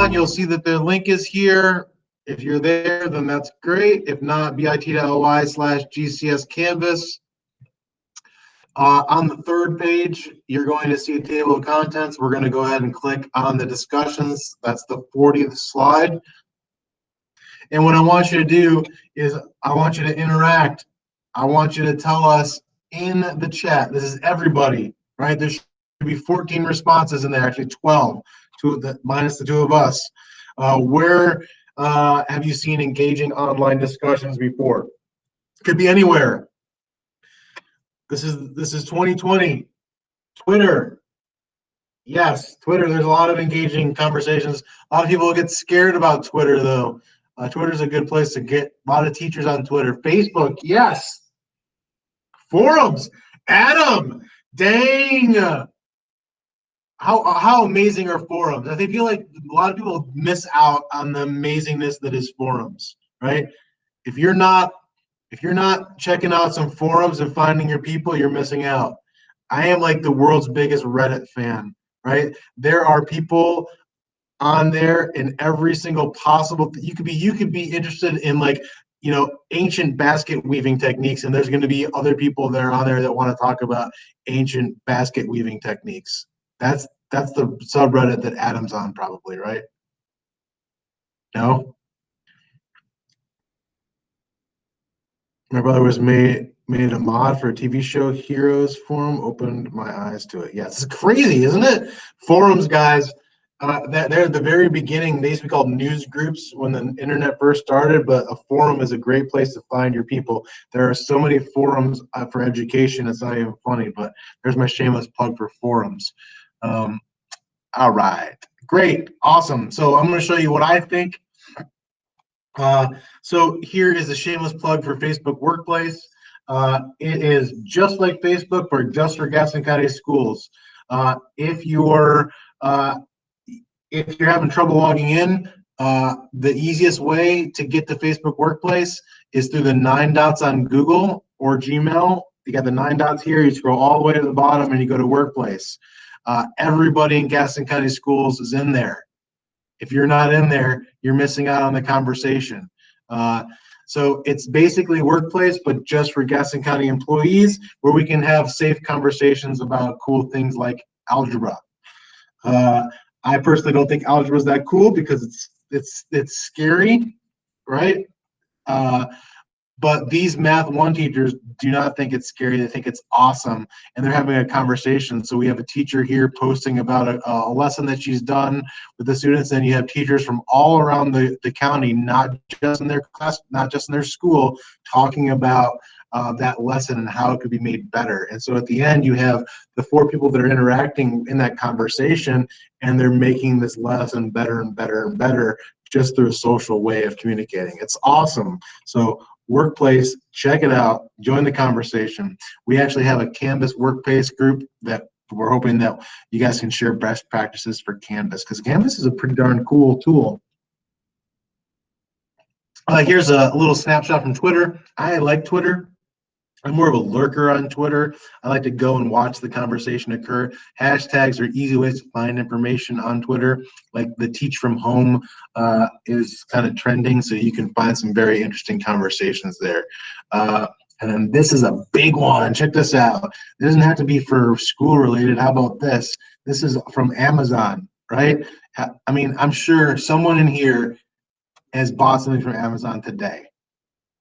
on, you'll see that the link is here. If you're there, then that's great. If not, bit.ly/GCS Canvas. On the third page, you're going to see a table of contents. We're going to go ahead and click on the discussions. That's the 40th slide. And what I want you to do is I want you to interact. I want you to tell us in the chat. This is everybody, right? There should be 14 responses in there, actually 12, minus the two of us. Where have you seen engaging online discussions before? Could be anywhere. This is 2020. Twitter. Yes, Twitter. There's a lot of engaging conversations. A lot of people get scared about Twitter, though. Twitter's a good place to get a lot of teachers on Twitter. Facebook, yes. Forums, Adam, dang. How amazing are forums? I feel like a lot of people miss out on the amazingness that is forums, right? If you're not checking out some forums and finding your people, you're missing out. I am like the world's biggest Reddit fan, right? There are people on there in every single possible. You could be interested in, like, ancient basket weaving techniques, and there's going to be other people that are on there that want to talk about ancient basket weaving techniques. That's the subreddit that Adam's on, probably, right? No. My brother was made a mod for a TV show, Heroes Forum. Opened my eyes to it. Yeah, it's crazy, isn't it? Forums, guys. They're at the very beginning. They used to be called news groups when the internet first started, but a forum is a great place to find your people. There are so many forums for education, it's not even funny, but there's my shameless plug for forums. All right, great, awesome. So I'm going to show you what I think. So here is a shameless plug for Facebook Workplace. It is just like Facebook, but just for Gaston County schools. If you're having trouble logging in, the easiest way to get to Facebook Workplace is through the 9 dots on Google or Gmail. You got the 9 dots here. You scroll all the way to the bottom and you go to Workplace. Everybody in Gaston County schools is in there. If you're not in there, you're missing out on the conversation. So it's basically Workplace, but just for Gaston County employees, where we can have safe conversations about cool things like algebra. I personally don't think algebra is that cool because it's scary, right? But these Math 1 teachers do not think it's scary. They think it's awesome, and they're having a conversation. So we have a teacher here posting about a lesson that she's done with the students, and you have teachers from all around the county, not just in their class, not just in their school, talking about that lesson and how it could be made better. And so at the end, you have the 4 people that are interacting in that conversation, and they're making this lesson better and better and better just through a social way of communicating. It's awesome. So Workplace, check it out, join the conversation. We actually have a Canvas Workplace group that we're hoping that you guys can share best practices for Canvas, because Canvas is a pretty darn cool tool. Here's a little snapshot from Twitter. I like Twitter. I'm more of a lurker on Twitter. I like to go and watch the conversation occur. Hashtags are easy ways to find information on Twitter. Like the Teach from Home is kind of trending, so you can find some very interesting conversations there. And then this is a big one. Check this out. It doesn't have to be for school related. How about this? This is from Amazon, right? I mean, I'm sure someone in here has bought something from Amazon today.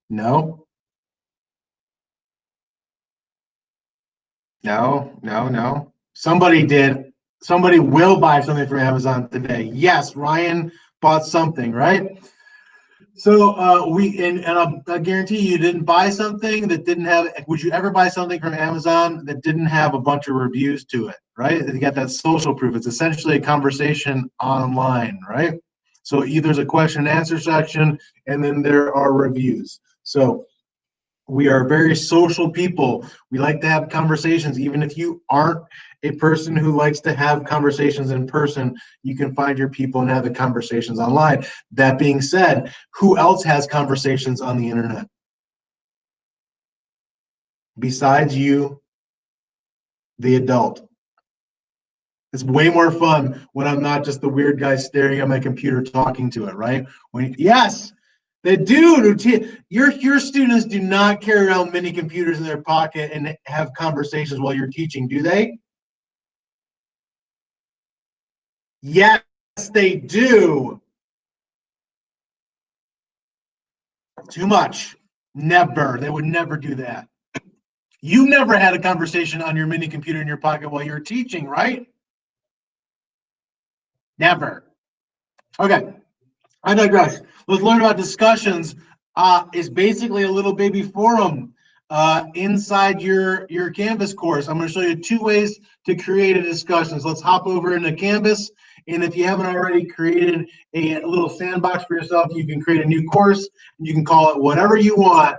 No? No. Somebody did. Somebody will buy something from Amazon today. Yes, Ryan bought something, right? So I guarantee you didn't buy something that didn't have. Would you ever buy something from Amazon that didn't have a bunch of reviews to it, right? You got that social proof. It's essentially a conversation online, right? So there's a question and answer section, and then there are reviews. So we are very social people. We like to have conversations. Even if you aren't a person who likes to have conversations in person, you can find your people and have the conversations online. That being said, who else has conversations on the internet? Besides you, the adult. It's way more fun when I'm not just the weird guy staring at my computer talking to it, right? Yes, they do. Your students do not carry around mini computers in their pocket and have conversations while you're teaching, do they? Yes, they do. Too much. Never. They would never do that. You never had a conversation on your mini computer in your pocket while you're teaching, right? Never. Okay, I digress. Let's learn about discussions. Is basically a little baby forum inside your Canvas course. I'm going to show you 2 ways to create a discussion. So let's hop over into Canvas. And if you haven't already created a little sandbox for yourself, you can create a new course. And you can call it whatever you want.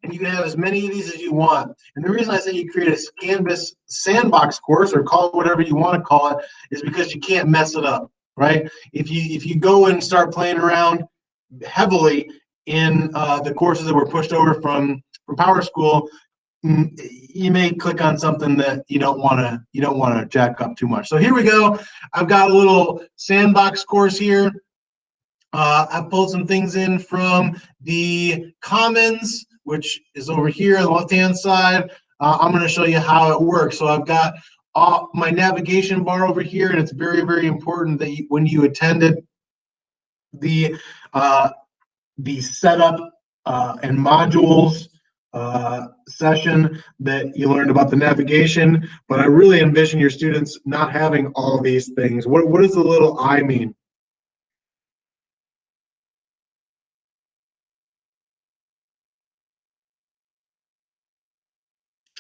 And you can have as many of these as you want. And the reason I say you create a Canvas sandbox course, or call it whatever you want to call it, is because you can't mess it up, right? If you go and start playing around heavily in the courses that were pushed over from PowerSchool, you may click on something that you don't want to jack up too much. So here we go. I've got a little sandbox course here. I pulled some things in from the Commons, which is over here on the left-hand side. I'm going to show you how it works. So I've got my navigation bar over here, and it's very, very important that when you attended the setup and modules session, that you learned about the navigation. But I really envision your students not having all these things. What does the little I mean?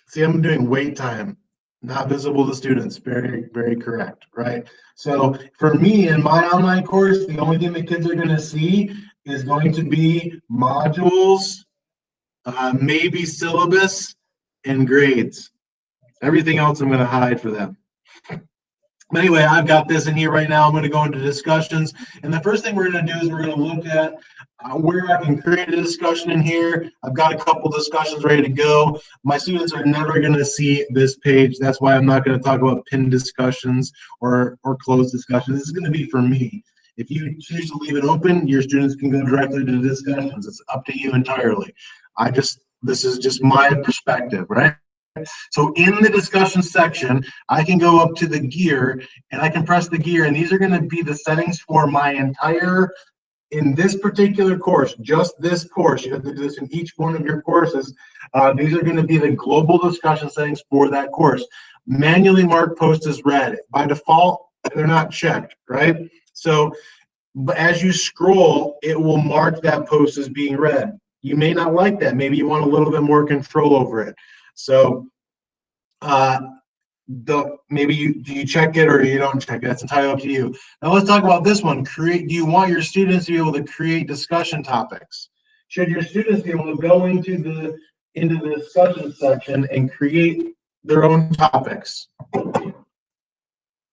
See, I'm doing wait time, not visible to students. Very, very correct, right? So for me in my online course, the only thing the kids are going to see is going to be modules, maybe syllabus, and grades. Everything else I'm going to hide for them. But anyway, I've got this in here right now. I'm going to go into discussions. And the first thing we're going to do is we're going to look at where I can create a discussion in here. I've got a couple discussions ready to go. My students are never going to see this page. That's why I'm not going to talk about pinned discussions or closed discussions. This is going to be for me. If you choose to leave it open, your students can go directly to the discussions. It's up to you entirely. This is just my perspective, right? So in the discussion section, I can go up to the gear and I can press the gear, and these are going to be the settings for my entire, in this particular course, just this course. You have to do this in each one of your courses. These are going to be the global discussion settings for that course. Manually mark post as read. By default, they're not checked, right? So but as you scroll, it will mark that post as being read. You may not like that. Maybe you want a little bit more control over it. So maybe you check it or you don't check it. That's entirely up to you. Now let's talk about this one. Do you want your students to be able to create discussion topics? Should your students be able to go into the discussion section and create their own topics?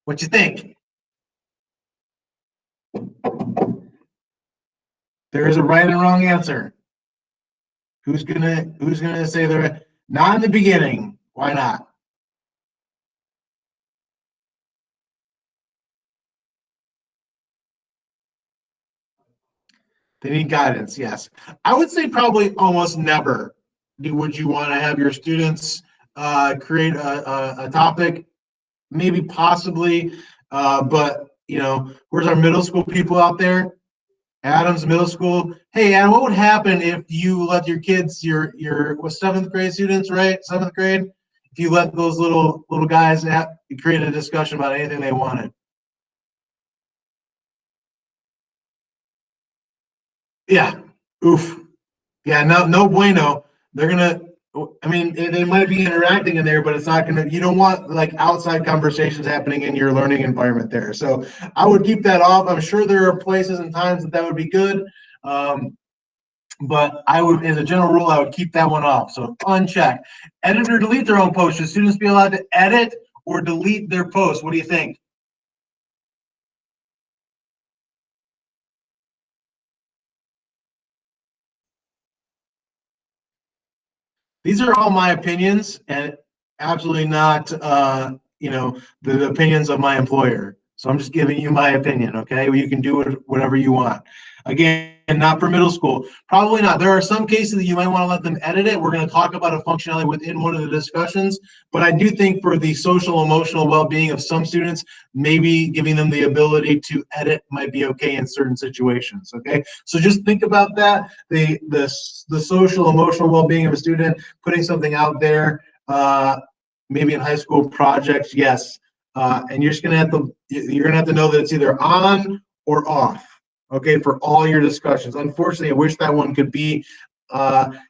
What you think? There is a right and wrong answer. Who's gonna say they're not in the beginning? Why not? They need guidance, yes. I would say probably almost never would you want to have your students create a topic. Maybe possibly, but where's our middle school people out there? Adams Middle School. Hey, Adam, what would happen if you let your kids, your 7th grade students, right? 7th grade, if you let those little guys create a discussion about anything they wanted? Yeah. Oof. Yeah. No bueno. They're gonna. I mean, they might be interacting in there, but it's not gonna. You don't want like outside conversations happening in your learning environment there. So I would keep that off. I'm sure there are places and times that would be good. But I would, as a general rule, I would keep that one off. So uncheck. Edit or delete their own post. Should students be allowed to edit or delete their post? What do you think? These are all my opinions and absolutely not the opinions of my employer. So I'm just giving you my opinion, okay? You can do it whatever you want. Again, not for middle school. Probably not. There are some cases that you might want to let them edit it. We're going to talk about a functionality within one of the discussions. But I do think for the social emotional well-being of some students, maybe giving them the ability to edit might be okay in certain situations, okay? So just think about that. The social emotional well-being of a student, putting something out there, maybe in high school projects, yes. And you're gonna have to know that it's either on or off, okay, for all your discussions. Unfortunately, I wish that one could be.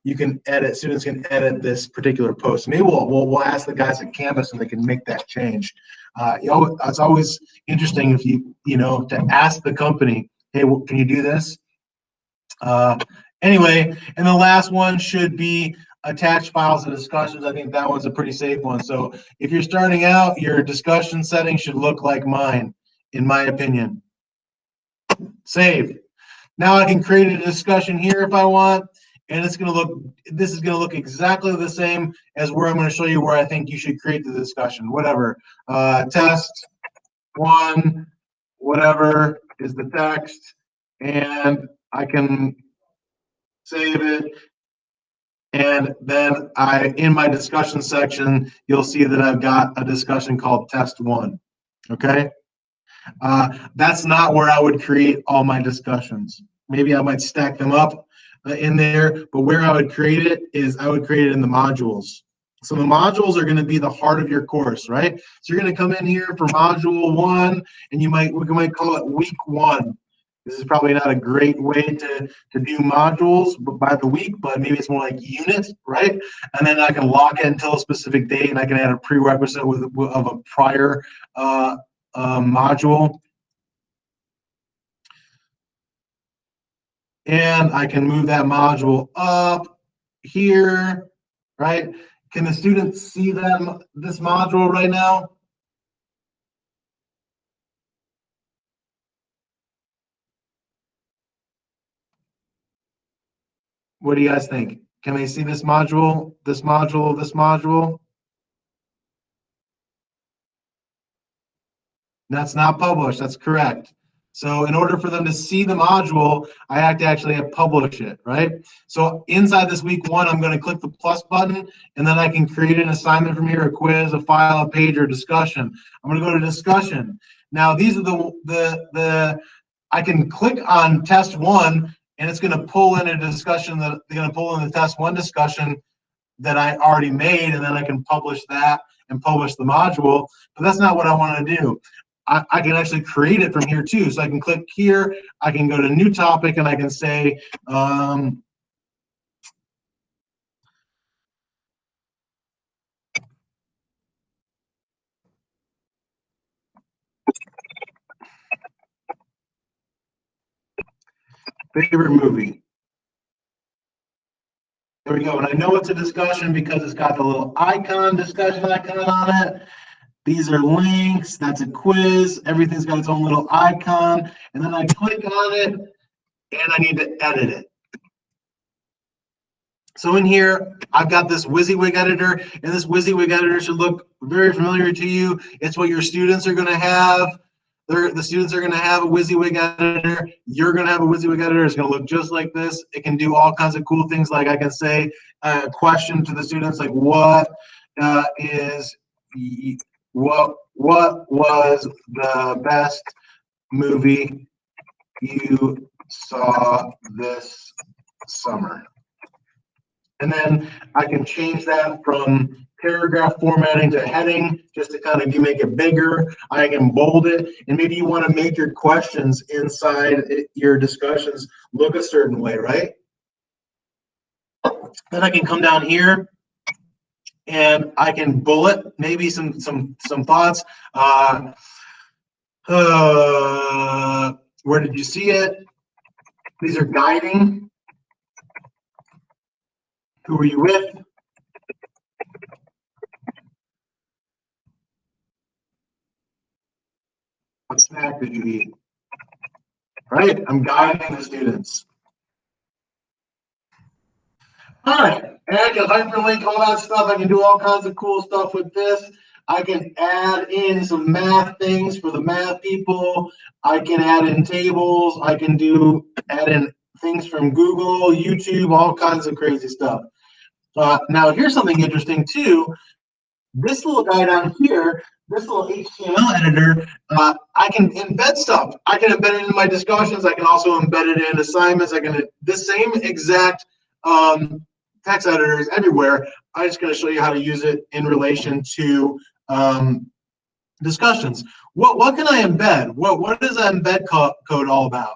You can edit. Students can edit this particular post. Maybe we'll ask the guys at Canvas and they can make that change. It's always interesting if to ask the company, hey, can you do this? Anyway, and the last one should be attached files and discussions. I think that one's a pretty safe one. So if you're starting out, your discussion settings should look like mine, in my opinion. Save. Now I can create a discussion here if I want, and this is going to look exactly the same as where I'm going to show you where I think you should create the discussion. Whatever. Test 1, whatever is the text, and I can save it. And then in my discussion section, you'll see that I've got a discussion called test 1, okay? That's not where I would create all my discussions. Maybe I might stack them up in there, but where I would create it is I would create it in the modules. So the modules are going to be the heart of your course, right? So you're going to come in here for module 1, and we might call it week 1. This is probably not a great way to do modules by the week, but maybe it's more like units, right? And then I can lock it until a specific date, and I can add a prerequisite of a prior module. And I can move that module up here, right? Can the students see this module right now? What do you guys think? Can they see this module, this module, this module? That's not published. That's correct. So in order for them to see the module, I have to actually publish it, right? So inside this week 1, I'm going to click the plus button, and then I can create an assignment from here, a quiz, a file, a page, or discussion. I'm going to go to discussion. Now these are I can click on test 1, and it's going to pull in a discussion that they're going to pull in the test 1 discussion that I already made, and then I can publish that and publish the module. But that's not what I want to do. I can actually create it from here too. So I can click here, I can go to new topic, and I can say, favorite movie. There we go. And I know it's a discussion because it's got the little discussion icon on it. These are links. That's a quiz. Everything's got its own little icon. And then I click on it, and I need to edit it. So in here, I've got this WYSIWYG editor, and this WYSIWYG editor should look very familiar to you. It's what your students are going to have. The students are going to have a WYSIWYG editor. You're going to have a WYSIWYG editor. It's going to look just like this. It can do all kinds of cool things, like I can say a question to the students, like what was the best movie you saw this summer? And then I can change that from paragraph formatting to heading, just to kind of make it bigger. I can bold it, and maybe you want to make your questions inside your discussions look a certain way, right? Then I can come down here, and I can bullet maybe some thoughts. Where did you see it? These are guiding. Who are you with? What snack did you eat? Right? I'm guiding the students. All right. And I can hyperlink all that stuff. I can do all kinds of cool stuff with this. I can add in some math things for the math people. I can add in tables. I can add in things from Google, YouTube, all kinds of crazy stuff. Now, here's something interesting too. This little guy down here, this little HTML editor, I can embed stuff. I can embed it in my discussions. I can also embed it in assignments. I can the same exact text editors everywhere. I'm just going to show you how to use it in relation to discussions. What can I embed? What is an embed code all about?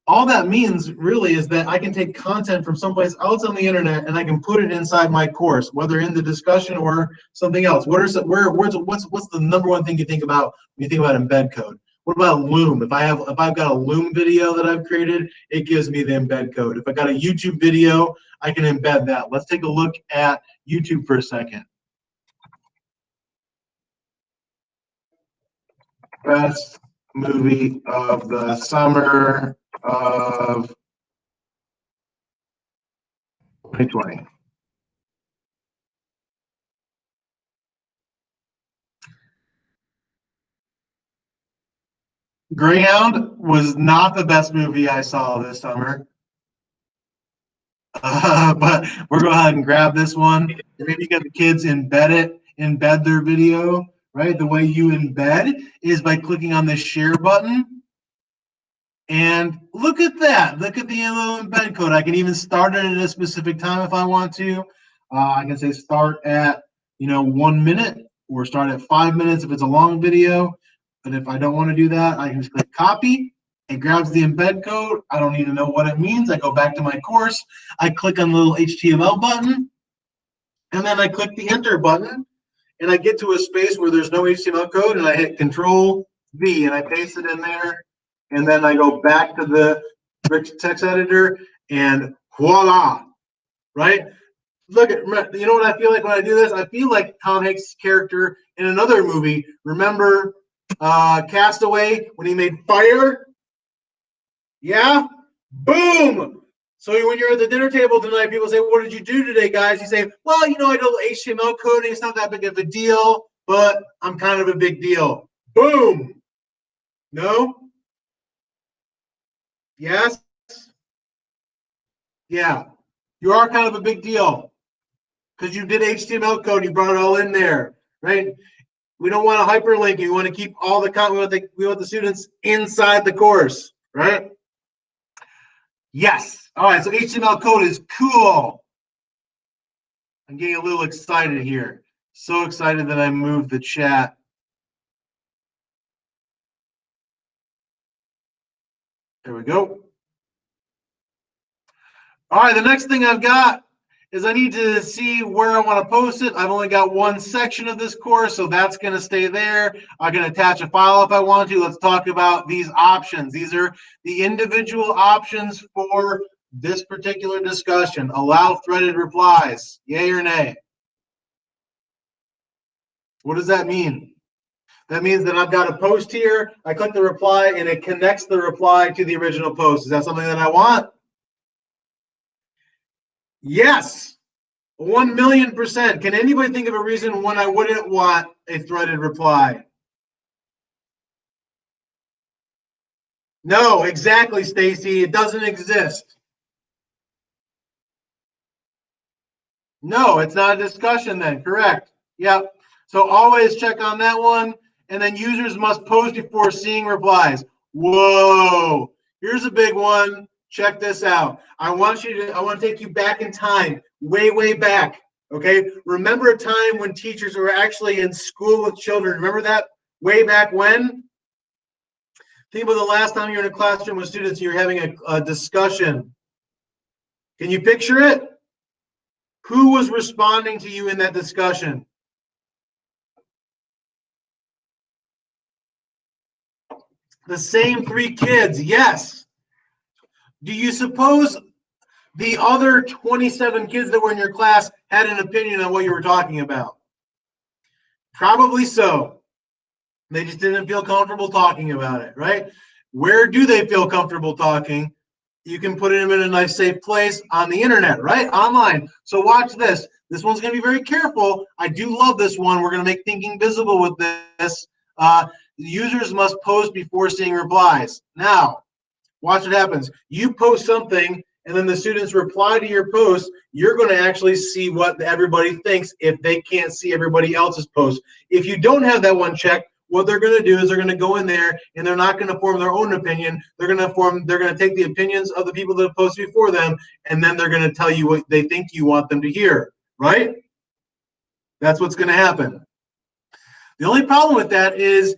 All that means really is that I can take content from someplace else on the internet and I can put it inside my course, whether in the discussion or something else. What's the number one thing you think about when you think about embed code? What about Loom? If I've got a Loom video that I've created, it gives me the embed code. If I got a YouTube video, I can embed that. Let's take a look at YouTube for a second. Best movie of the summer of 2020. Greyhound was not the best movie I saw this summer. But we're going to go ahead and grab this one. Maybe you get the kids embed their video, right? The way you embed is by clicking on the share button. And look at that. Look at the little embed code. I can even start it at a specific time if I want to. I can say start at 1 minute or start at 5 minutes if it's a long video. But if I don't want to do that, I can just click copy. It grabs the embed code. I don't need to know what it means. I go back to my course. I click on the little HTML button. And then I click the enter button. And I get to a space where there's no HTML code. And I hit Control V and I paste it in there. And then I go back to the rich text editor and voila, right? Look at, you know what I feel like when I do this? I feel like Tom Hanks' character in another movie. Remember Castaway when he made fire? Yeah? Boom! So when you're at the dinner table tonight, people say, what did you do today, guys? You say, well, I know HTML coding. It's not that big of a deal, but I'm kind of a big deal. Boom! No? Yes? Yeah. You are kind of a big deal because you did HTML code. You brought it all in there, right? We don't want to hyperlink. We want to keep all the content. We want the students inside the course, right? Yes. All right. So HTML code is cool. I'm getting a little excited here. So excited that I moved the chat. There we go. All right. The next thing I've got is I need to see where I want to post it. I've only got one section of this course, so that's going to stay there. I can attach a file if I want to. Let's talk about these options. These are the individual options for this particular discussion. Allow threaded replies, yay or nay? What does that mean? That means that I've got a post here. I click the reply, and it connects the reply to the original post. Is that something that I want? Yes. 1,000,000%. Can anybody think of a reason when I wouldn't want a threaded reply? No, exactly, Stacy. It doesn't exist. No, it's not a discussion then. Correct. Yep. So always check on that one. And then users must post before seeing replies. Whoa. Here's a big one. Check this out. I want to take you back in time, way, way back. Okay. Remember a time when teachers were actually in school with children. Remember that way back when? Think about the last time you were in a classroom with students and you're having a discussion. Can you picture it? Who was responding to you in that discussion? The same 3 kids, yes. Do you suppose the other 27 kids that were in your class had an opinion on what you were talking about? Probably so. They just didn't feel comfortable talking about it, right? Where do they feel comfortable talking? you can put them in a nice safe place on the internet, right? Online. So watch this. This one's going to be very careful. I do love this one. We're going to make thinking visible with this. Users must post before seeing replies. Now, watch what happens. You post something, and then the students reply to your post. You're going to actually see what everybody thinks if they can't see everybody else's post. If you don't have that one checked, what they're going to do is they're going to go in there and they're not going to form their own opinion. They're going to take the opinions of the people that have posted before them, and then they're going to tell you what they think you want them to hear, right? That's what's going to happen. The only problem with that is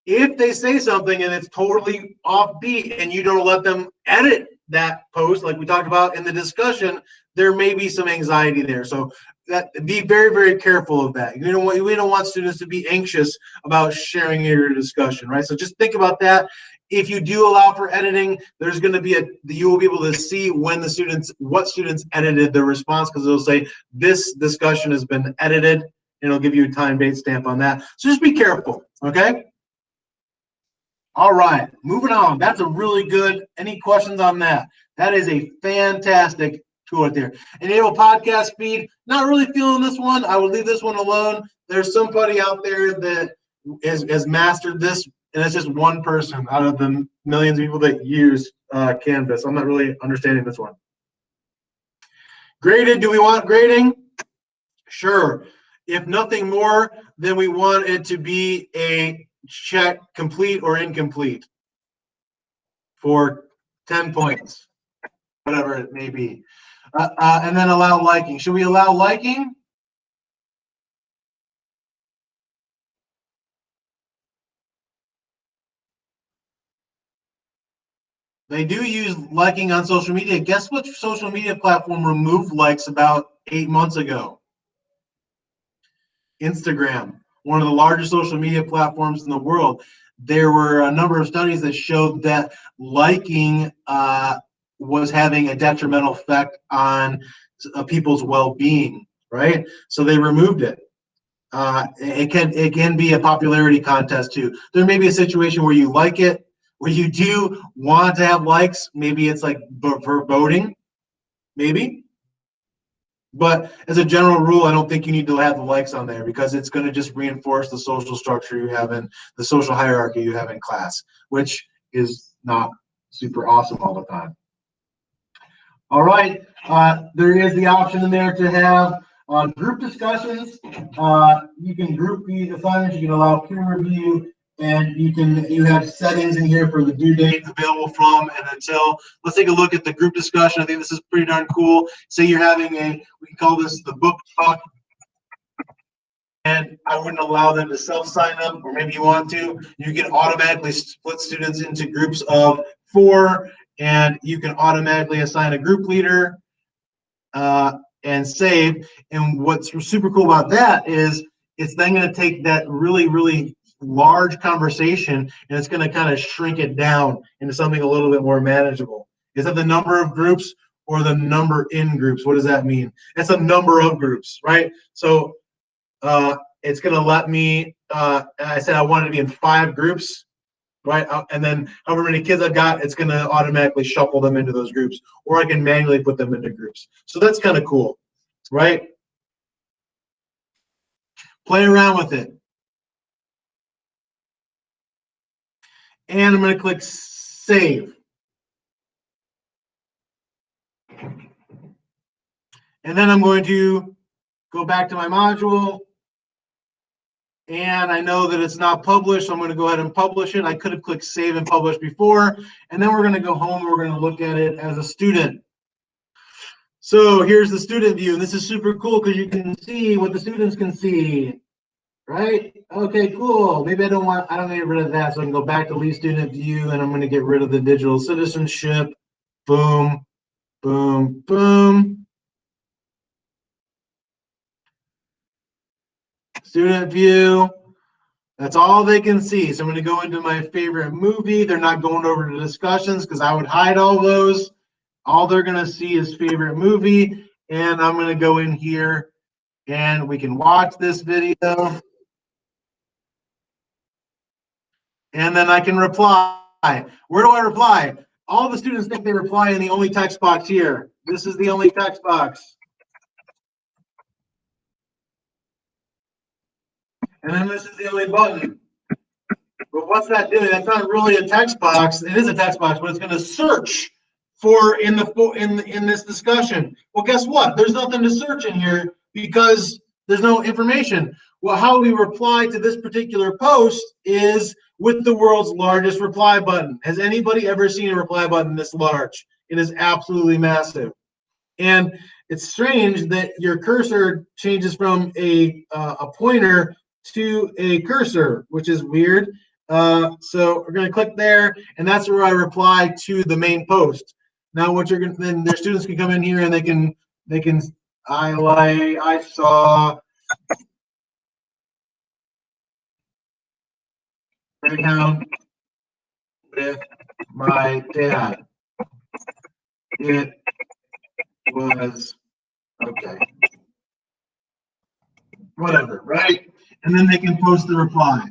if they say something and it's totally offbeat and you don't let them edit that post, like we talked about in the discussion, there may be some anxiety there. So be very, very careful of that. We don't want students to be anxious about sharing your discussion, right? So just think about that. If you do allow for editing, there's going to be you will be able to see when what students edited their response, because it'll say this discussion has been edited, and it'll give you a time date stamp on that. So just be careful, okay? All right, moving on. That's a really good. Any questions on that? That is a fantastic tool right there. Enable podcast feed. Not really feeling this one. I would leave this one alone. There's somebody out there that has mastered this, and it's just one person out of the millions of people that use Canvas. I'm not really understanding this one. Graded. Do we want grading? Sure. If nothing more, then we want it to be a check complete or incomplete for 10 points, whatever it may be. And then allow liking. Should we allow liking? They do use liking on social media. Guess which social media platform removed likes about 8 months ago? Instagram, one of the largest social media platforms in the world. There were a number of studies that showed that liking was having a detrimental effect on people's well-being, right? So they removed it. It can be a popularity contest too. There may be a situation where you like it, where you do want to have likes. Maybe it's like for voting, maybe. But as a general rule, I don't think you need to have the likes on there, because it's going to just reinforce the social structure you have in the social hierarchy you have in class, which is not super awesome all the time. All right, there is the option in there to have group discussions. You can group these assignments. You can allow peer review, and you have settings in here for the due dates available from and until. Let's take a look at the group discussion. I think this is pretty darn cool. Say you're having we can call this the book talk, and I wouldn't allow them to self-sign up, or maybe you want to. You can automatically split students into groups of 4, and you can automatically assign a group leader and save. And what's super cool about that is it's then going to take that really, really large conversation, and it's going to kind of shrink it down into something a little bit more manageable. Is that the number of groups or the number in groups? What does that mean? It's a number of groups, right? So it's going to let me, I said I wanted to be in 5 groups, right? And then however many kids I've got, it's going to automatically shuffle them into those groups, or I can manually put them into groups. So that's kind of cool, right? Play around with it. And I'm going to click save. And then I'm going to go back to my module. And I know that it's not published, so I'm going to go ahead and publish it. I could have clicked save and publish before. And then we're going to go home and we're going to look at it as a student. So here's the student view. And this is super cool because you can see what the students can see. Right? Okay, cool. Maybe I don't need to get rid of that. So I can go back to leave student view, and I'm going to get rid of the digital citizenship. Boom, boom, boom. Student view. That's all they can see. So I'm going to go into my favorite movie. They're not going over to discussions because I would hide all those. All they're going to see is favorite movie. And I'm going to go in here and we can watch this video. And then I can reply. Where do I reply? all the students think they reply in the only text box here. This is the only text box. And then this is the only button. But what's that doing? That's not really a text box. It is a text box, but it's going to search for in this discussion. Well, guess what? There's nothing to search in here because there's no information. Well, how we reply to this particular post is with the world's largest reply button. Has anybody ever seen a reply button this large? It is absolutely massive. And it's strange that your cursor changes from a pointer to a cursor, which is weird. So we're going to click there, and that's where I reply to the main post. Now, what you're going to, then their students can come in here and they can I saw Greyhound with my dad. It was okay. Whatever, right? And then they can post the reply.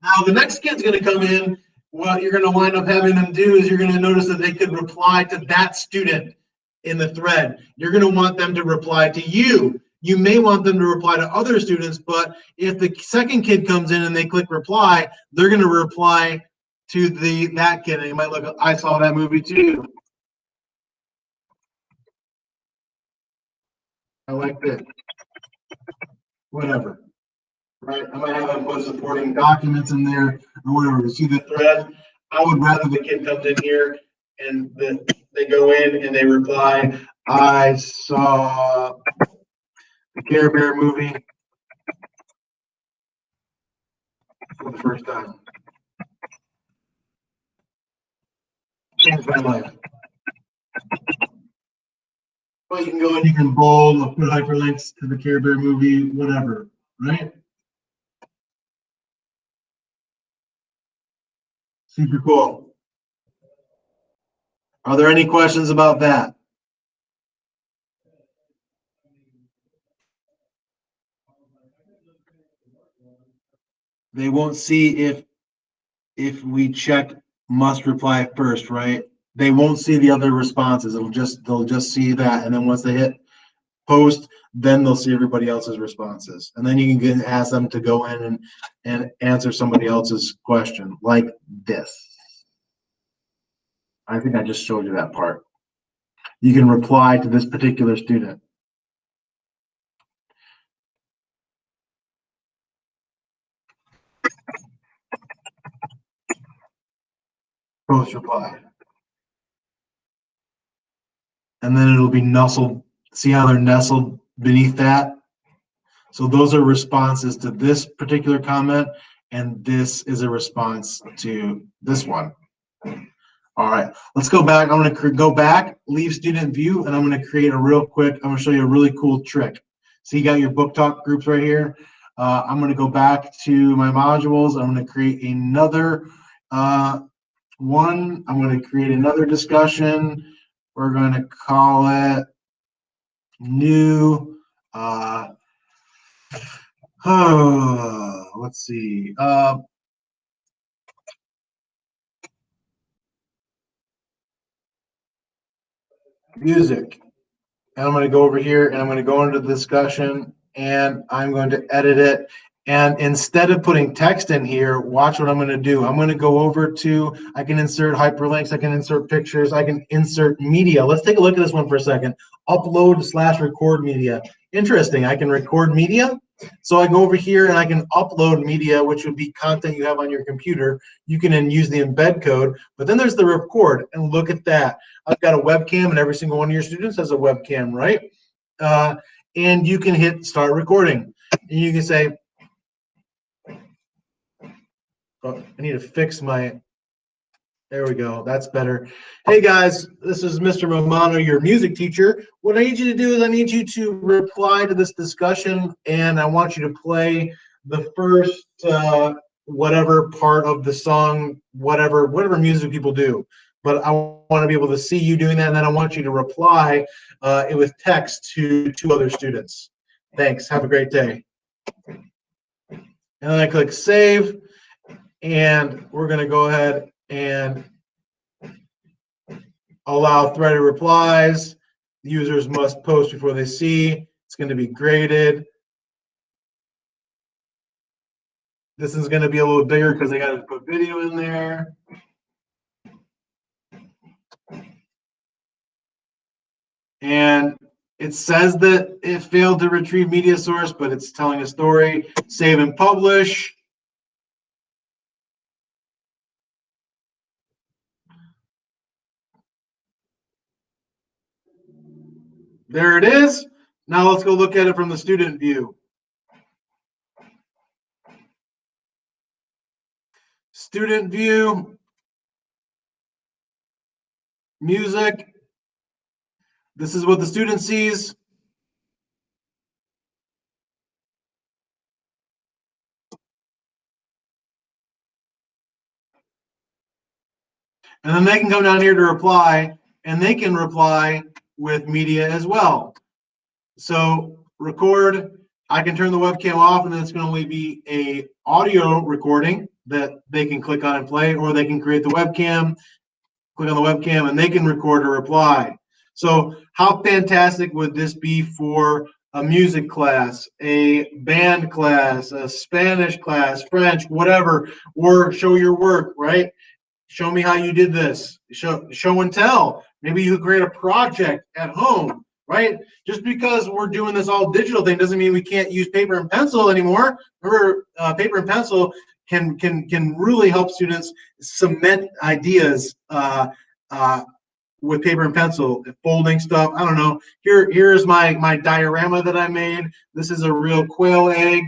Now, the next kid's going to come in. What you're going to wind up having them do is you're going to notice that they could reply to that student in the thread. You're going to want them to reply to you. You may want them to reply to other students, but if the second kid comes in and they click reply, they're going to reply to that kid. And you might look, I saw that movie too. I like that. Whatever. Right? I might have them put supporting documents in there or whatever. You see the thread? I would rather the kid comes in here and they go in and they reply, I saw the Care Bear movie for the first time. Changed my life. But you can go and you can bold or put hyperlinks to the Care Bear movie, whatever, right? Super cool. Are there any questions about that? They won't see if we check must reply first, right? They won't see the other responses. They'll just see that, and then once they hit post, then they'll see everybody else's responses, and then you can ask them to go in and answer somebody else's question like this. I think I just showed you that part. You can reply to this particular student. Post reply. And then it'll be nestled. See how they're nestled beneath that? So those are responses to this particular comment, and this is a response to this one. All right, let's go back. I'm going to go back, leave student view, and I'm going to create a real quick, I'm going to show you a really cool trick. So you got your book talk groups right here. I'm going to go back to my modules. I'm going to create another one. I'm going to create another discussion. We're going to call it new. Let's see. Music. And I'm going to go over here and I'm going to go into the discussion and I'm going to edit it. And instead of putting text in here, watch what I'm going to do. I'm going to go over to, I can insert hyperlinks, I can insert pictures, I can insert media. Let's take a look at this one for a second. Upload/record media. Interesting, I can record media. So I go over here and I can upload media, which would be content you have on your computer. You can then use the embed code, but then there's the record, and look at that. I've got a webcam, and every single one of your students has a webcam, right? And you can hit start recording, and you can say, oh, I need to fix my, there we go, that's better. Hey guys, this is Mr. Romano, your music teacher. What I need you to do is I need you to reply to this discussion, and I want you to play the first whatever part of the song, whatever music people do. But I want to be able to see you doing that, and then I want you to reply with text to two other students. Thanks, have a great day. And then I click save, and we're gonna go ahead and allow threaded replies. Users must post before they see. It's going to be graded. This is going to be a little bigger because I got to put video in there. And it says that it failed to retrieve media source, but it's telling a story. Save and publish. There it is. Now let's go look at it from the student view. Student view, music. This is what the student sees. And then they can come down here to reply, and they can reply with media as well. So record, I can turn the webcam off, and then it's going to only be a audio recording that they can click on and play, or they can create the webcam, click on the webcam, and they can record a reply. So how fantastic would this be for a music class, a band class, a Spanish class, French, whatever, or show your work, right? Show me how you did this. Show and tell. Maybe you create a project at home, right? Just because we're doing this all digital thing doesn't mean we can't use paper and pencil anymore. Remember, paper and pencil can really help students cement ideas with paper and pencil, folding stuff. I don't know. Here's my diorama that I made. This is a real quail egg,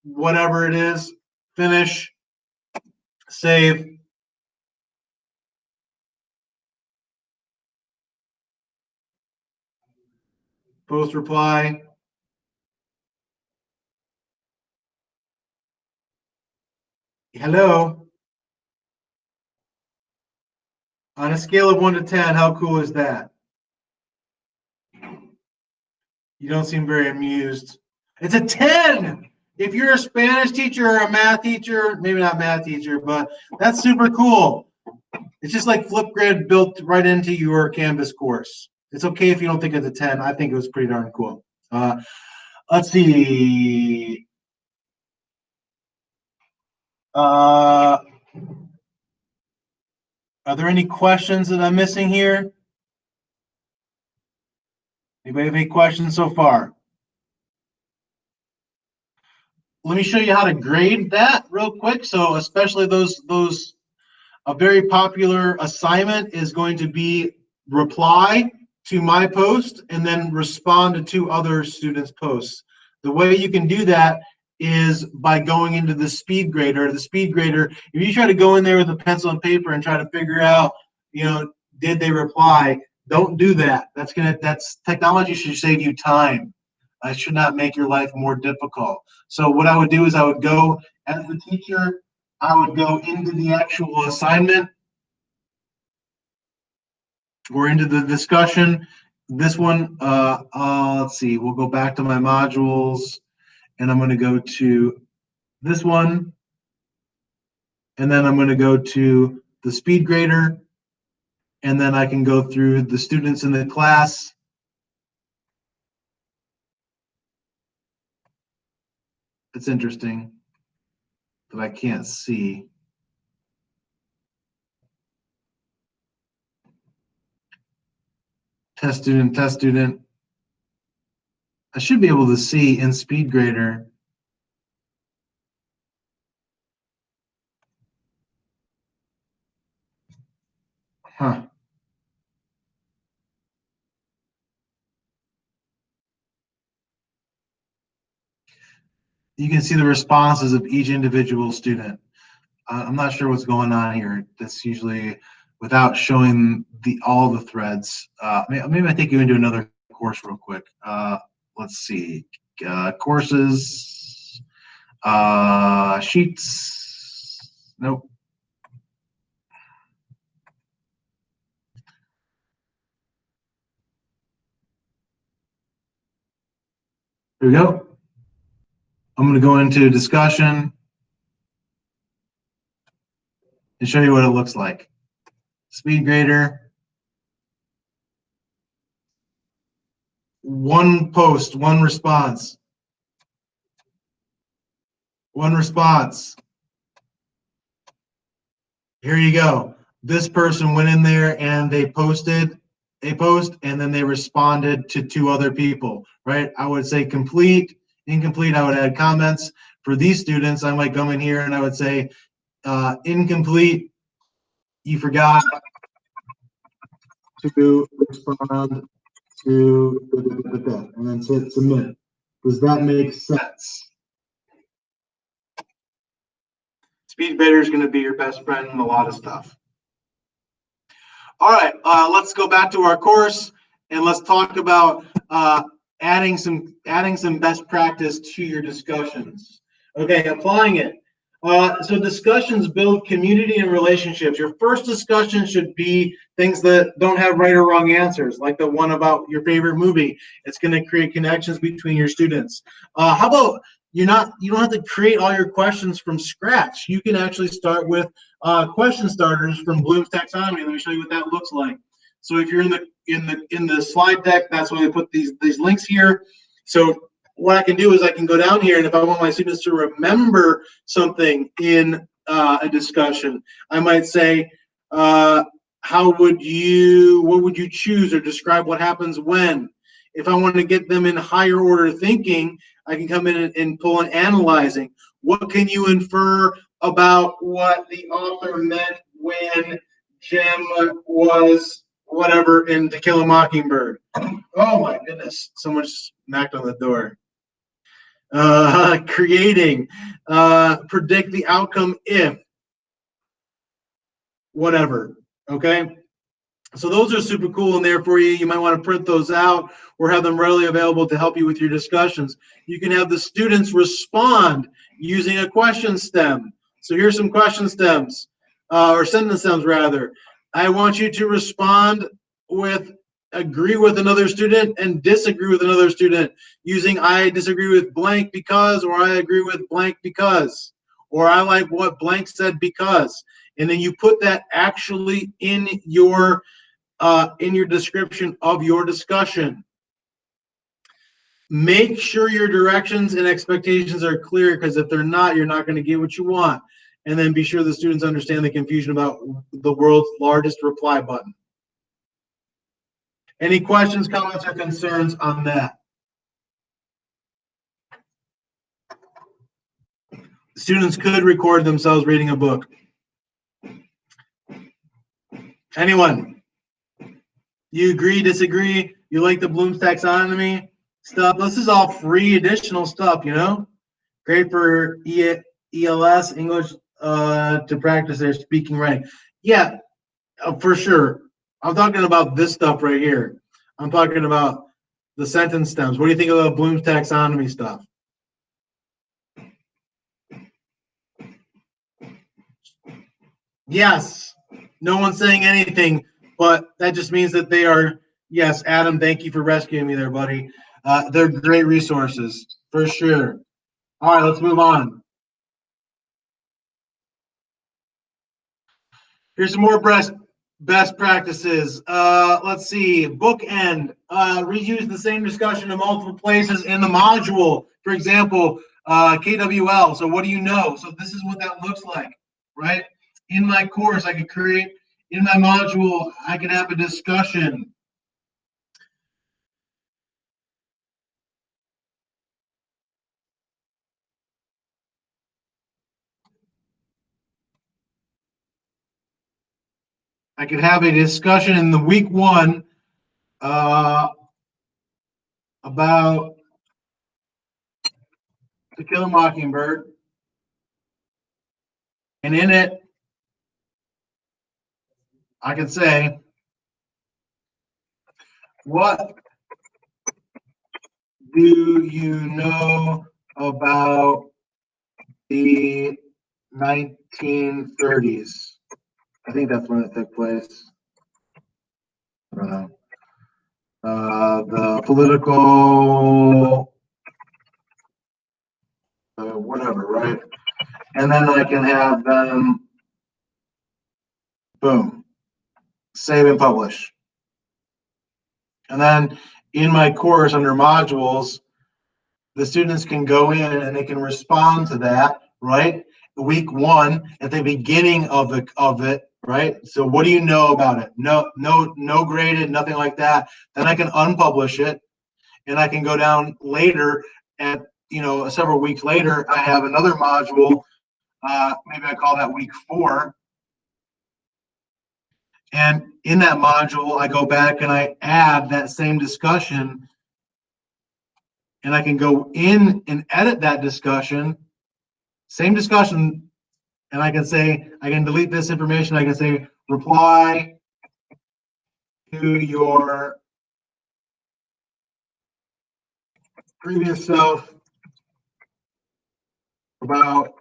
whatever it is. Finish, save. Post reply. Hello. On a scale of 1 to 10, how cool is that? You don't seem very amused. It's a 10. If you're a Spanish teacher or a math teacher, maybe not math teacher, but that's super cool. It's just like Flipgrid built right into your Canvas course. It's okay if you don't think it's a 10. I think it was pretty darn cool. Let's see. Are there any questions that I'm missing here? Anybody have any questions so far? Let me show you how to grade that real quick. So especially those a very popular assignment is going to be reply to my post and then respond to two other students' posts. The way you can do that is by going into the speed grader. The speed grader, if you try to go in there with a pencil and paper and try to figure out, did they reply? Don't do that. That's technology should save you time. It should not make your life more difficult. So what I would do is I would go as the teacher, I would go into the actual assignment or into the discussion. This one, let's see, we'll go back to my modules and I'm going to go to this one. And then I'm going to go to the speed grader. And then I can go through the students in the class. It's interesting that I can't see. Test student, test student. I should be able to see in SpeedGrader. Huh. You can see the responses of each individual student. I'm not sure what's going on here. That's usually without showing all the threads. Maybe I take you into another course real quick. Let's see. Courses, sheets. Nope. Here we go. I'm going to go into discussion and show you what it looks like. SpeedGrader. one post, one response. One response. Here you go. This person went in there and they posted a post and then they responded to 2 other people, right? I would say complete, incomplete. I would add comments. For these students, I might come in here and I would say incomplete. You forgot to respond to and then hit submit. Does that make sense? SpeedBidder is going to be your best friend in a lot of stuff. All right, let's go back to our course and let's talk about adding some best practice to your discussions. Okay, applying it. So discussions build community and relationships. Your first discussion should be things that don't have right or wrong answers, like the one about your favorite movie. It's going to create connections between your students. How about you don't have to create all your questions from scratch. You can actually start with question starters from Bloom's taxonomy. Let me show you what that looks like. So if you're in the slide deck, that's why I put these links here. So what I can do is I can go down here, and if I want my students to remember something in a discussion, I might say, what would you choose or describe what happens when? If I want to get them in higher order thinking, I can come in and pull an analyzing. What can you infer about what the author meant when Jim was whatever in To Kill a Mockingbird? Oh my goodness, someone just knocked on the door. Creating, predict the outcome if, whatever, okay? So those are super cool in there for you. You might want to print those out or have them readily available to help you with your discussions. You can have the students respond using a question stem. So here's some question stems, or sentence stems rather. I want you to respond with agree with another student and disagree with another student using I disagree with blank because, or I agree with blank because, or I like what blank said because. And then you put that actually in your description of your discussion. Make sure your directions and expectations are clear, because if they're not, you're not going to get what you want. And then be sure the students understand the confusion about the world's largest reply button. Any questions, comments, or concerns on that? Students could record themselves reading a book. Anyone? You agree, disagree? You like the Bloom's taxonomy stuff? This is all free additional stuff, you know? Great for ELS, English, to practice their speaking writing. Yeah, for sure. I'm talking about this stuff right here. I'm talking about the sentence stems. What do you think about Bloom's taxonomy stuff? Yes. No one's saying anything, but that just means that they are. Yes, Adam, thank you for rescuing me there, buddy. They're great resources, for sure. All right, let's move on. Here's some more best practices. Let's see. Bookend. Reuse the same discussion in multiple places in the module. For example, KWL. So what do you know? So this is what that looks like, right? In my course, I could create, in my module, I could have a discussion. I could have a discussion in the week 1 about To Kill a Mockingbird. And in it, I could say, what do you know about the 1930s? I think that's when it took place. The political, whatever, right? And then I can have them, boom, save and publish. And then in my course under modules, the students can go in and they can respond to that, right? Week one at the beginning of it, right? So what do you know about it? No graded, nothing like that. Then I can unpublish it, and I can go down later at several weeks later. I have another module. Maybe I call that week 4. And in that module, I go back and I add that same discussion, and I can go in and edit that discussion, same discussion, and I can say, I can delete this information. I can say, reply to your previous self about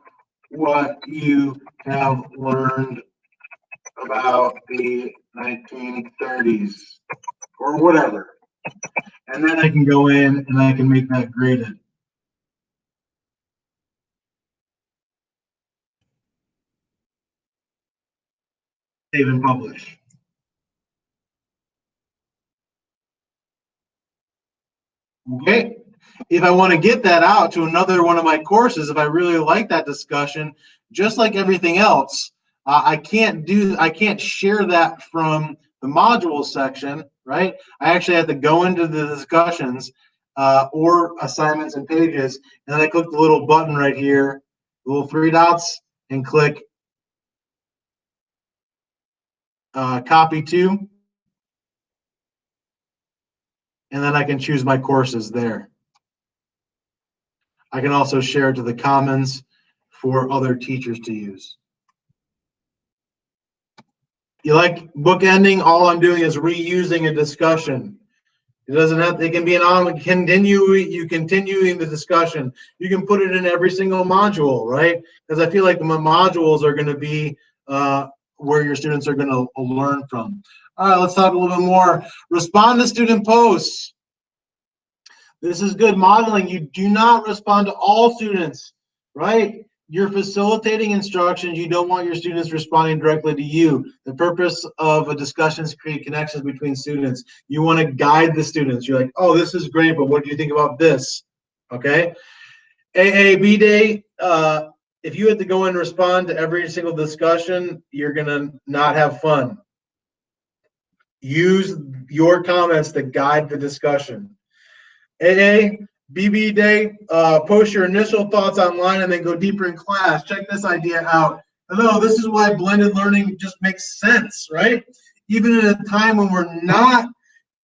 what you have learned about the 1930s or whatever. And then I can go in and I can make that graded. Save and publish. Okay. If I want to get that out to another one of my courses, if I really like that discussion, just like everything else, I can't share that from the module section, right? I actually have to go into the discussions or assignments and pages, and then I click the little button right here, the little 3 dots, and click copy to, and then I can choose my courses there. I can also share it to the Commons for other teachers to use. You like bookending? All I'm doing is reusing a discussion. It doesn't have. It can be you continuing the discussion. You can put it in every single module, right? Because I feel like the modules are going to be where your students are going to learn from. All right, let's talk a little bit more. Respond to student posts. This is good modeling. You do not respond to all students, right? You're facilitating instructions. You don't want your students responding directly to you. The purpose of a discussion is to create connections between students. You want to guide the students. You're like, oh, this is great, but what do you think about this? Okay. AAB day, if you had to go and respond to every single discussion, you're going to not have fun. Use your comments to guide the discussion. AA, BB day, post your initial thoughts online and then go deeper in class. Check this idea out. Hello, this is why blended learning just makes sense, right? Even at a time when we're not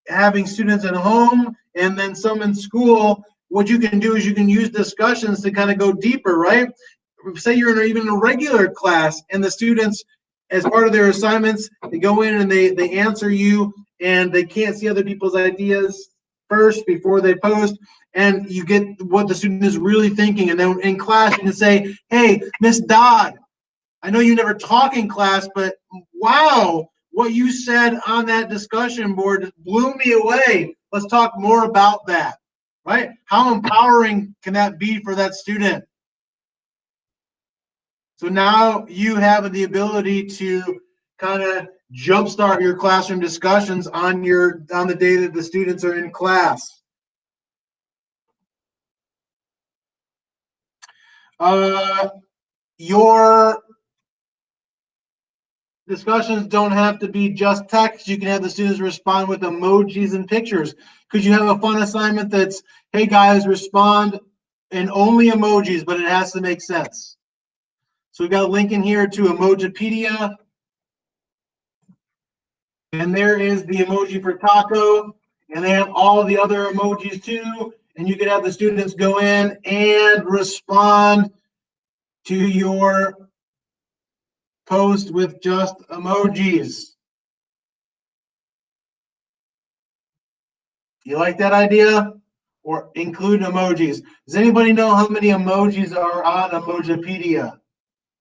having students at home and then some in school, what you can do is you can use discussions to kind of go deeper, right? Say you're in even a regular class and the students, as part of their assignments, they go in and they answer you and they can't see other people's ideas first before they post, and you get what the student is really thinking. And then in class you can say, hey, Miss Dodd, I know you never talk in class, but wow, what you said on that discussion board blew me away. Let's talk more about that, right? How empowering can that be for that student? So now you have the ability to kind of jumpstart your classroom discussions on the day that the students are in class. Your discussions don't have to be just text. You can have the students respond with emojis and pictures. Could you have a fun assignment that's, hey guys, respond in only emojis, but it has to make sense? So we've got a link in here to Emojipedia. And there is the emoji for taco. And they have all the other emojis too. And you can have the students go in and respond to your post with just emojis. You like that idea? Or include emojis. Does anybody know how many emojis are on Emojipedia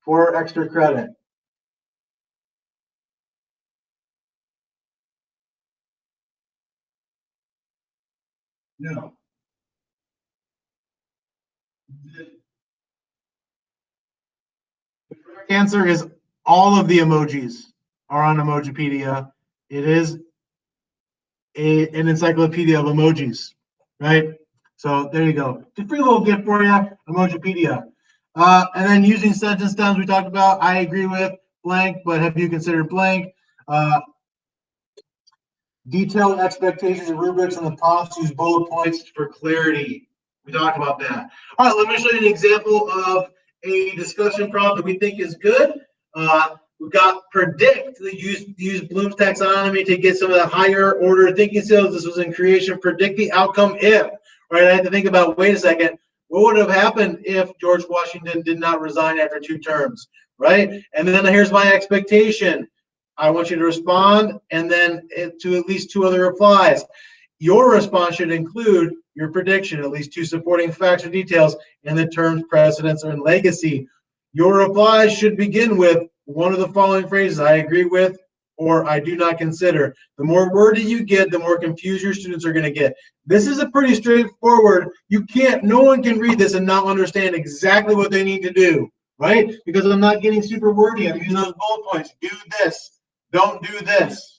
for extra credit? No. The correct answer is all of the emojis are on Emojipedia. It is an encyclopedia of emojis, right? So there you go. Just a free little gift for you, Emojipedia. And then using sentence stems we talked about. I agree with blank, but have you considered blank? Detailed expectations and rubrics and the prompts use bullet points for clarity. We talked about that. All right, let me show you an example of a discussion prompt that we think is good. We've got predict. Use Bloom's taxonomy to get some of the higher order thinking skills. This was in creation. Predict the outcome if. Right, I had to think about, wait a second, what would have happened if George Washington did not resign after 2 terms, right? And then here's my expectation. I want you to respond, and then to at least 2 other replies. Your response should include your prediction, at least 2 supporting facts or details, and the terms precedence and legacy. Your replies should begin with one of the following phrases: I agree with, or I do not consider. The more wordy you get, the more confused your students are going to get. This is a pretty straightforward. No one can read this and not understand exactly what they need to do, right? Because I'm not getting super wordy. I'm using those bullet points. Do this. Don't do this.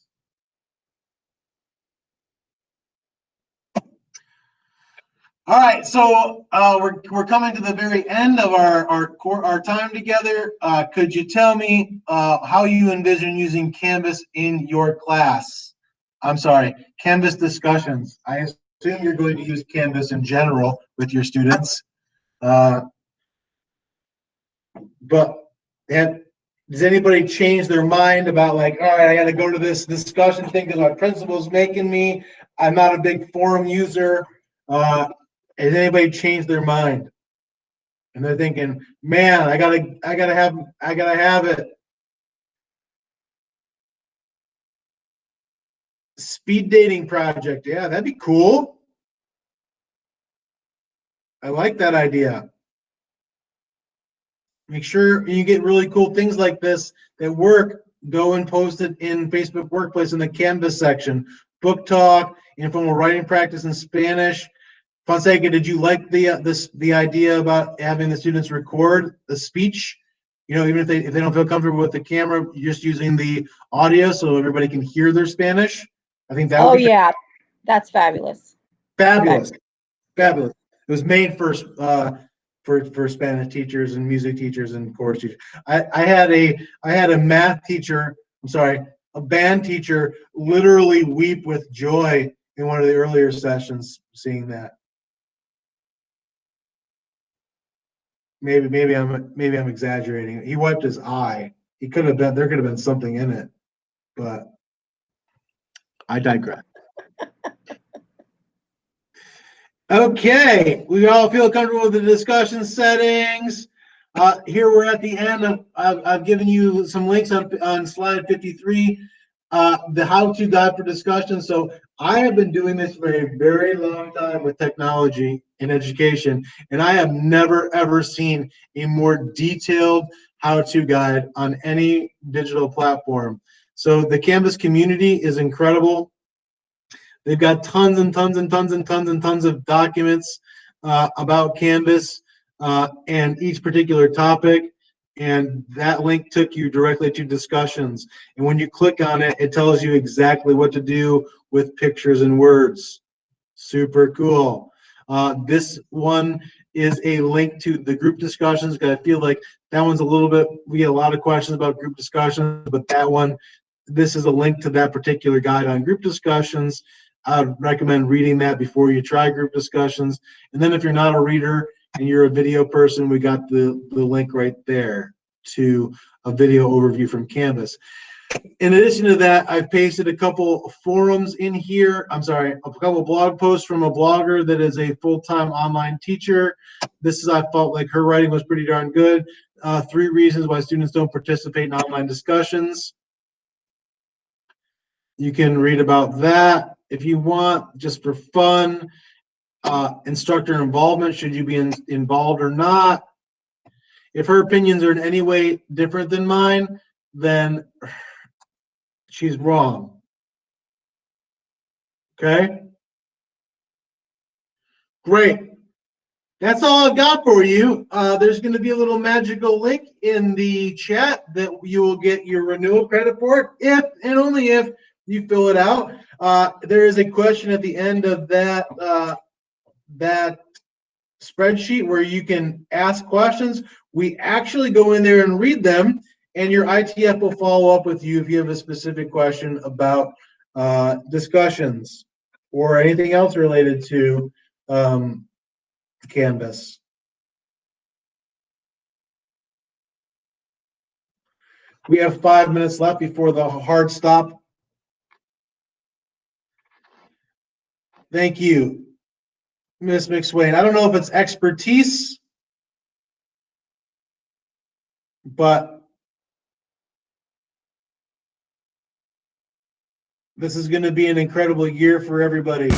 All right, so we're coming to the very end of our time together. Could you tell me how you envision using Canvas in your class? I'm sorry, Canvas discussions. I assume you're going to use Canvas in general with your students, but does anybody change their mind about, like, all right, I got to go to this discussion thing because my principal's making me. I'm not a big forum user. Has anybody changed their mind? And they're thinking, man, I gotta have it. Speed dating project. Yeah, that'd be cool. I like that idea. Make sure you get really cool things like this that work. Go and post it in Facebook Workplace in the Canvas section. Book talk, informal writing practice in Spanish. Fonseca, did you like the idea about having the students record the speech? You know, even if they don't feel comfortable with the camera, just using the audio so everybody can hear their Spanish. I think that would be yeah, that's fabulous. Fabulous. Fabulous. It was made for Spanish teachers and music teachers and chorus teachers. I had a math teacher, a band teacher literally weep with joy in one of the earlier sessions seeing that. Maybe I'm exaggerating. He wiped his eye. There could have been something in it, but I digress. Okay, we all feel comfortable with the discussion settings. Here we're at the end. I've given you some links on slide 53, the how-to guide for discussion. So I have been doing this for a very long time with technology in education, and I have never, ever seen a more detailed how-to guide on any digital platform. So the Canvas community is incredible. They've got tons and tons and tons and tons and tons of documents about Canvas and each particular topic. And that link took you directly to discussions. And when you click on it, it tells you exactly what to do with pictures and words. Super cool. This one is a link to the group discussions, because I feel like that one's we get a lot of questions about group discussions, but that one, this is a link to that particular guide on group discussions. I would recommend reading that before you try group discussions. And then if you're not a reader and you're a video person, we got the link right there to a video overview from Canvas. In addition to that, I've pasted a couple forums in here. A couple blog posts from a blogger that is a full-time online teacher. I felt like her writing was pretty darn good. 3 reasons why students don't participate in online discussions. You can read about that if you want, just for fun. Instructor involvement, should you be involved or not? If her opinions are in any way different than mine, then she's wrong. Okay? Great. That's all I've got for you. There's going to be a little magical link in the chat that you will get your renewal credit for, if and only if you fill it out. There is a question at the end of that spreadsheet where you can ask questions. We actually go in there and read them, and your ITF will follow up with you if you have a specific question about discussions or anything else related to Canvas. We have 5 minutes left before the hard stop. Thank you, Ms. McSwain. I don't know if it's expertise, but this is going to be an incredible year for everybody.